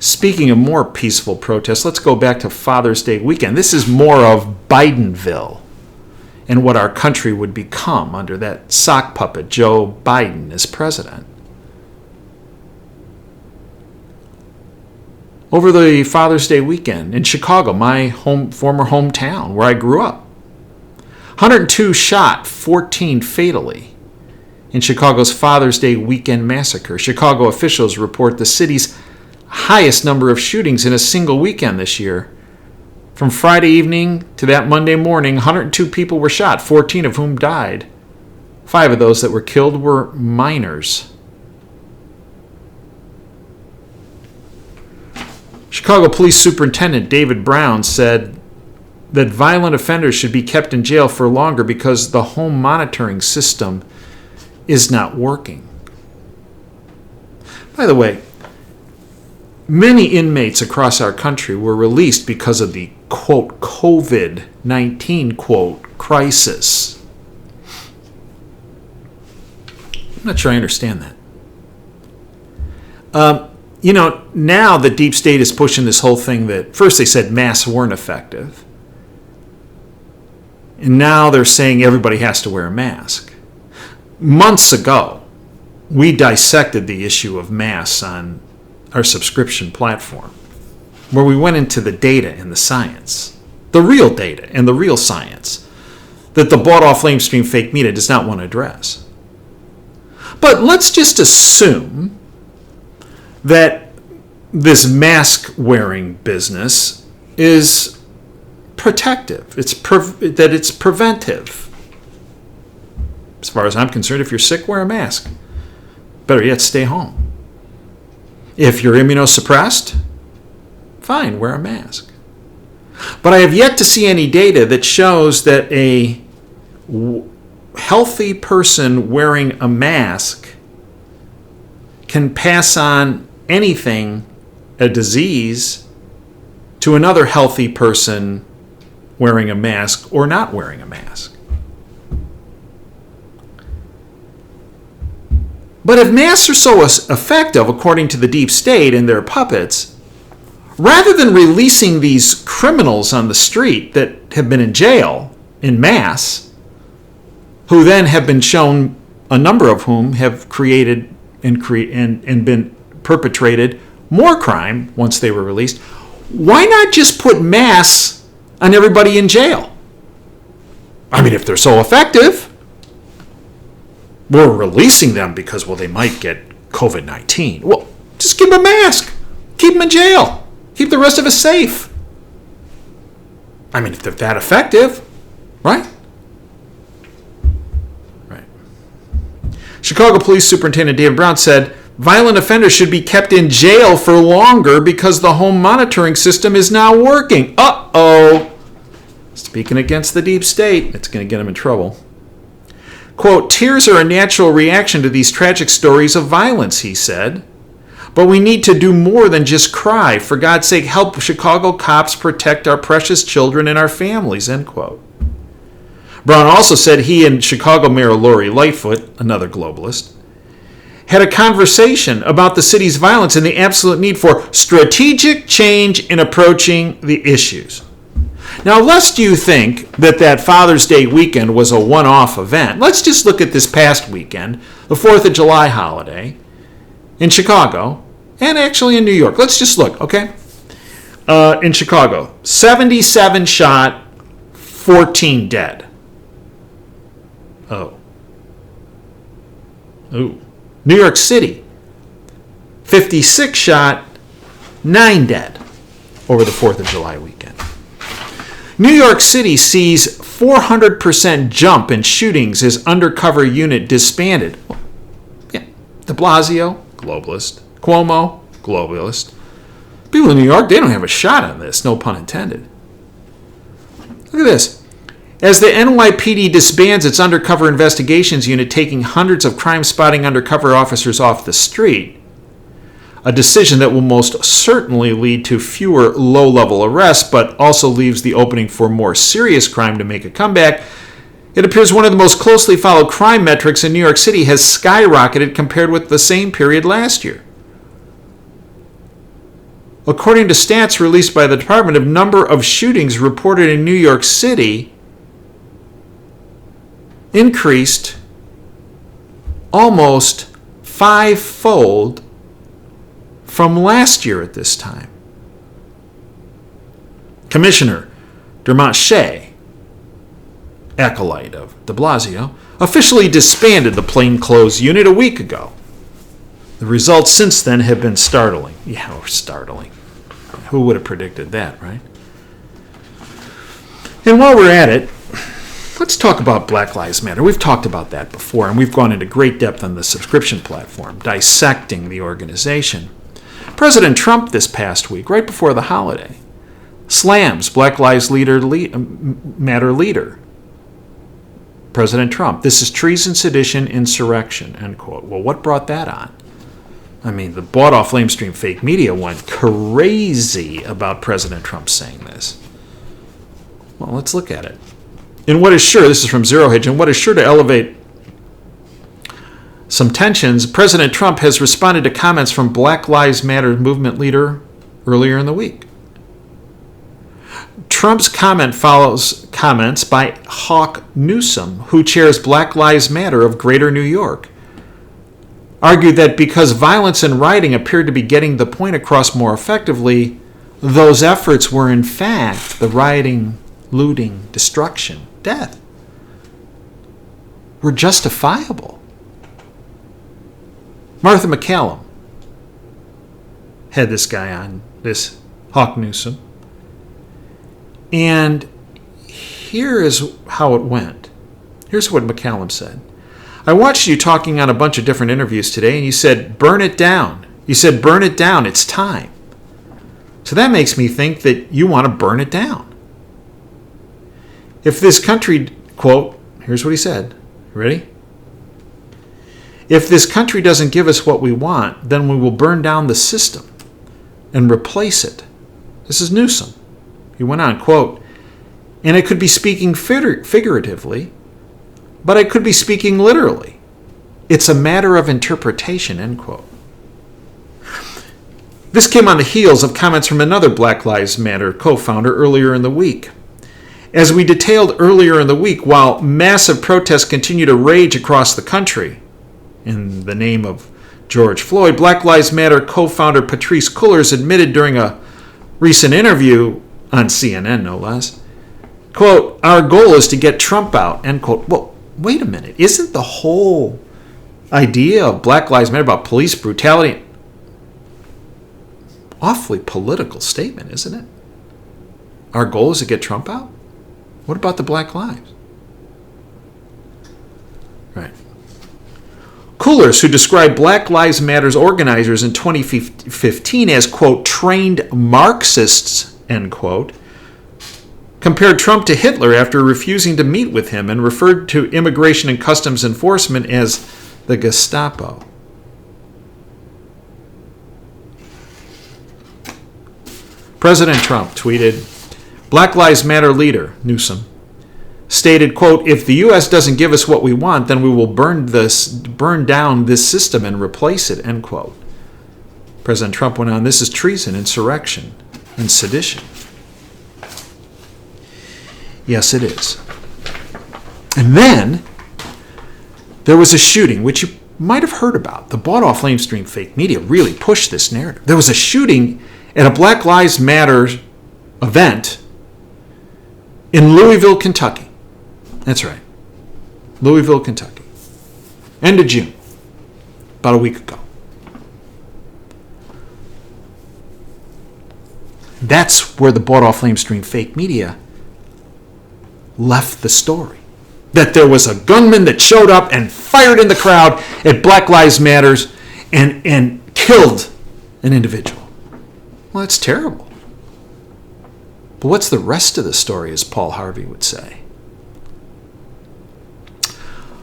Speaking of more peaceful protests, let's go back to Father's Day weekend. This is more of Bidenville and what our country would become under that sock puppet Joe Biden as president. Over the Father's Day weekend in Chicago, my former hometown where I grew up, 102 shot, 14 fatally in Chicago's Father's Day weekend massacre. Chicago officials report the city's highest number of shootings in a single weekend this year. From Friday evening to that Monday morning, 102 people were shot, 14 of whom died. 5 of those that were killed were minors. Chicago Police Superintendent David Brown said that violent offenders should be kept in jail for longer because the home monitoring system is not working. By the way, many inmates across our country were released because of the, quote, COVID-19, quote, crisis. I'm not sure I understand that. Now the deep state is pushing this whole thing that first they said masks weren't effective. And now they're saying everybody has to wear a mask. Months ago, we dissected the issue of masks on our subscription platform, where we went into the data and the science, the real data and the real science that the bought-off lamestream fake media does not want to address. But let's just assume that this mask-wearing business is protective, that it's preventive. As far as I'm concerned, if you're sick, wear a mask. Better yet, stay home. If you're immunosuppressed, fine, wear a mask. But I have yet to see any data that shows that a healthy person wearing a mask can pass on anything, a disease, to another healthy person wearing a mask or not wearing a mask. But if masks are so effective, according to the deep state and their puppets, rather than releasing these criminals on the street that have been in jail in mass, who then have been shown, a number of whom have created and been perpetrated more crime once they were released, why not just put masks on everybody in jail? I mean, if they're so effective, we're releasing them because, well, they might get COVID-19. Well, just give them a mask. Keep them in jail. Keep the rest of us safe. I mean, if they're that effective, right? Right. Chicago Police Superintendent David Brown said, violent offenders should be kept in jail for longer because the home monitoring system is not working. Uh-oh. Speaking against the deep state, it's going to get them in trouble. Quote, tears are a natural reaction to these tragic stories of violence, he said. But we need to do more than just cry. For God's sake, help Chicago cops protect our precious children and our families, end quote. Brown also said he and Chicago Mayor Lori Lightfoot, another globalist, had a conversation about the city's violence and the absolute need for strategic change in approaching the issues. Now, lest you think that Father's Day weekend was a one-off event, let's just look at this past weekend, the 4th of July holiday, in Chicago, and actually in New York. Let's just look, okay? In Chicago, 77 shot, 14 dead. Oh. Ooh. New York City, 56 shot, 9 dead over the 4th of July weekend. New York City sees 400% jump in shootings as undercover unit disbanded. Yeah, de Blasio, globalist. Cuomo, globalist. People in New York, they don't have a shot on this, no pun intended. Look at this. As the NYPD disbands its undercover investigations unit, taking hundreds of crime-spotting undercover officers off the street, a decision that will most certainly lead to fewer low-level arrests, but also leaves the opening for more serious crime to make a comeback, it appears one of the most closely followed crime metrics in New York City has skyrocketed compared with the same period last year. according to stats released by the Department of number of shootings reported in New York City, increased almost fivefold from last year at this time. Commissioner Dermot Shea, acolyte of de Blasio, officially disbanded the plainclothes unit a week ago. The results since then have been startling. Yeah, startling. Who would have predicted that, right? And while we're at it, let's talk about Black Lives Matter. We've talked about that before, and we've gone into great depth on the subscription platform, dissecting the organization. President Trump this past week, right before the holiday, slams Black Lives Matter leader, President Trump. This is treason, sedition, insurrection, end quote. Well, what brought that on? I mean, the bought-off lamestream fake media went crazy about President Trump saying this. Well, let's look at it. And what is sure, this is from Zero Hedge, and what is sure to elevate some tensions, President Trump has responded to comments from Black Lives Matter movement leader earlier in the week. Trump's comment follows comments by Hawk Newsom, who chairs Black Lives Matter of Greater New York, argued that because violence and rioting appeared to be getting the point across more effectively, those efforts were in fact the rioting, looting, destruction, death, were justifiable. Martha McCallum had this guy on, this Hawk Newsom. And here is how it went. Here's what McCallum said. I watched you talking on a bunch of different interviews today, and you said, burn it down. You said, burn it down. It's time. So that makes me think that you want to burn it down. If this country, quote, here's what he said. Ready? If this country doesn't give us what we want, then we will burn down the system and replace it. This is Newsom. He went on, quote, and it could be speaking figuratively, but I could be speaking literally. It's a matter of interpretation, end quote. This came on the heels of comments from another Black Lives Matter co-founder earlier in the week. As we detailed earlier in the week, while massive protests continue to rage across the country in the name of George Floyd, Black Lives Matter co-founder Patrisse Cullors admitted during a recent interview on CNN, no less, quote, our goal is to get Trump out, end quote. Well, wait a minute. Isn't the whole idea of Black Lives Matter about police brutality awfully political statement, isn't it? Our goal is to get Trump out? What about the Black Lives? Right. Cullors, who described Black Lives Matter's organizers in 2015 as, quote, trained Marxists, end quote, compared Trump to Hitler after refusing to meet with him and referred to Immigration and Customs Enforcement as the Gestapo. President Trump tweeted, Black Lives Matter leader, Newsom, stated, quote, if the U.S. doesn't give us what we want, then we will burn down this system and replace it, end quote. President Trump went on, this is treason, insurrection, and sedition. Yes, it is. And then there was a shooting, which you might have heard about. The bought-off lamestream fake media really pushed this narrative. There was a shooting at a Black Lives Matter event in Louisville, Kentucky. That's right. Louisville, Kentucky. End of June. About a week ago. That's where the bought-off lamestream fake media left the story. That there was a gunman that showed up and fired in the crowd at Black Lives Matters and killed an individual. Well, that's terrible. But what's the rest of the story, as Paul Harvey would say?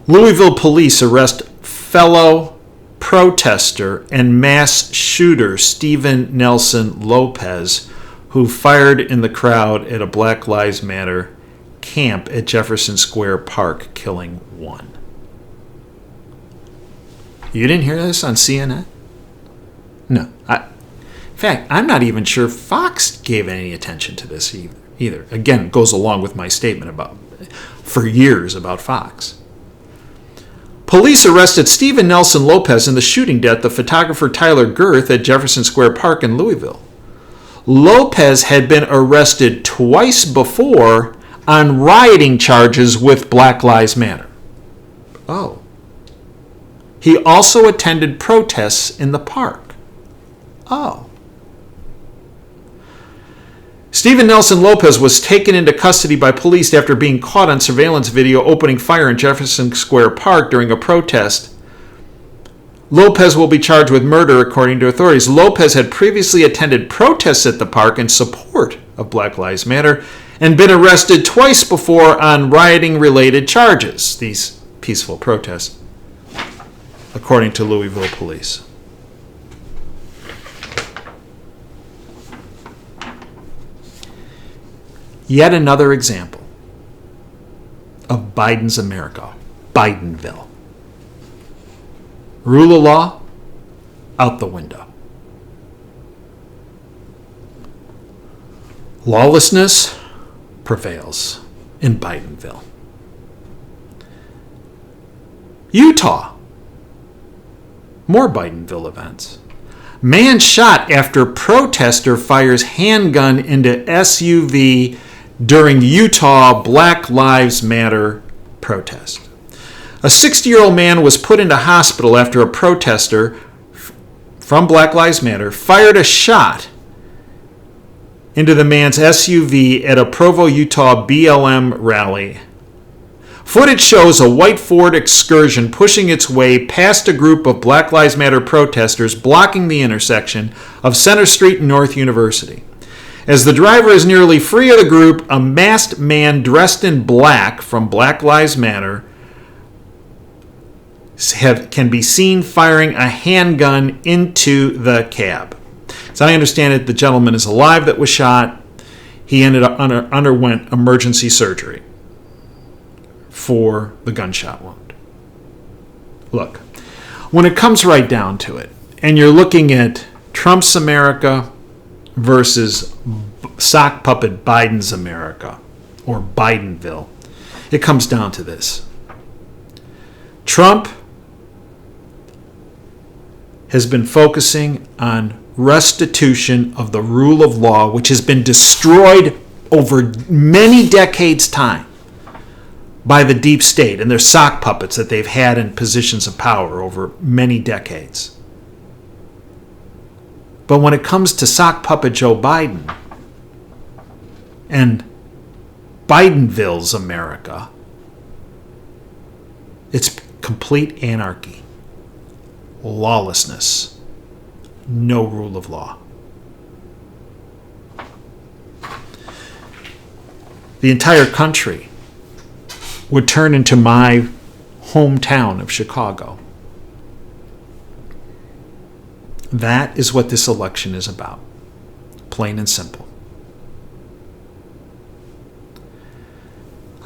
Louisville police arrest fellow protester and mass shooter Steven Nelson Lopez, who fired in the crowd at a Black Lives Matter camp at Jefferson Square Park, killing one. You didn't hear this on CNN? No. In fact, I'm not even sure Fox gave any attention to this either. Again, it goes along with my statement about for years about Fox. Police arrested Stephen Nelson Lopez in the shooting death of photographer Tyler Girth at Jefferson Square Park in Louisville. Lopez had been arrested twice before on rioting charges with Black Lives Matter. Oh. He also attended protests in the park. Oh. Stephen Nelson Lopez was taken into custody by police after being caught on surveillance video opening fire in Jefferson Square Park during a protest. Lopez will be charged with murder, according to authorities. Lopez had previously attended protests at the park in support of Black Lives Matter and been arrested twice before on rioting-related charges, these peaceful protests, according to Louisville police. Yet another example of Biden's America, Bidenville. Rule of law, out the window. Lawlessness prevails in Bidenville. Utah. More Bidenville events. Man shot after protester fires handgun into SUV during Utah Black Lives Matter protest. A 60-year-old man was put into hospital after a protester from Black Lives Matter fired a shot into the man's SUV at a Provo, Utah BLM rally. Footage shows a white Ford Excursion pushing its way past a group of Black Lives Matter protesters blocking the intersection of Center Street and North University. As the driver is nearly free of the group, a masked man dressed in black from Black Lives Matter can be seen firing a handgun into the cab. As I understand it, the gentleman is alive that was shot. He underwent emergency surgery for the gunshot wound. Look, when it comes right down to it, and you're looking at Trump's America versus sock puppet Biden's America, or Bidenville, it comes down to this. Trump has been focusing on restitution of the rule of law, which has been destroyed over many decades' time by the deep state and their sock puppets that they've had in positions of power over many decades. But when it comes to sock puppet Joe Biden and Bidenville's America, it's complete anarchy. Lawlessness, no rule of law. The entire country would turn into my hometown of Chicago. That is what this election is about, plain and simple.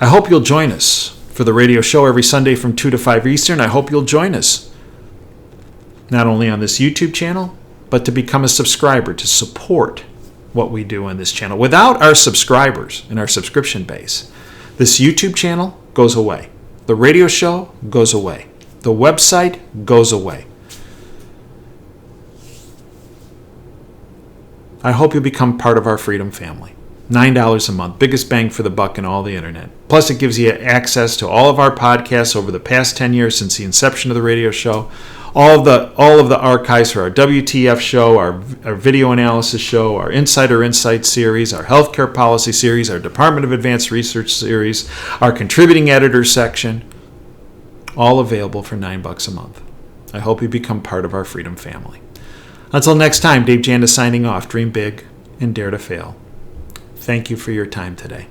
I hope you'll join us for the radio show every Sunday from 2 to 5 Eastern. I hope you'll join us not only on this YouTube channel, but to become a subscriber to support what we do on this channel. Without our subscribers and our subscription base, this YouTube channel goes away. The radio show goes away. The website goes away. I hope you'll become part of our Freedom family. $9 a month, biggest bang for the buck in all the internet. Plus, it gives you access to all of our podcasts over the past 10 years since the inception of the radio show. All of the archives for our WTF show, our video analysis show, our Insider Insight series, our healthcare policy series, our Department of Advanced Research series, our contributing editor section, all available for $9 a month. I hope you become part of our Freedom family. Until next time, Dave Janda signing off. Dream big and dare to fail. Thank you for your time today.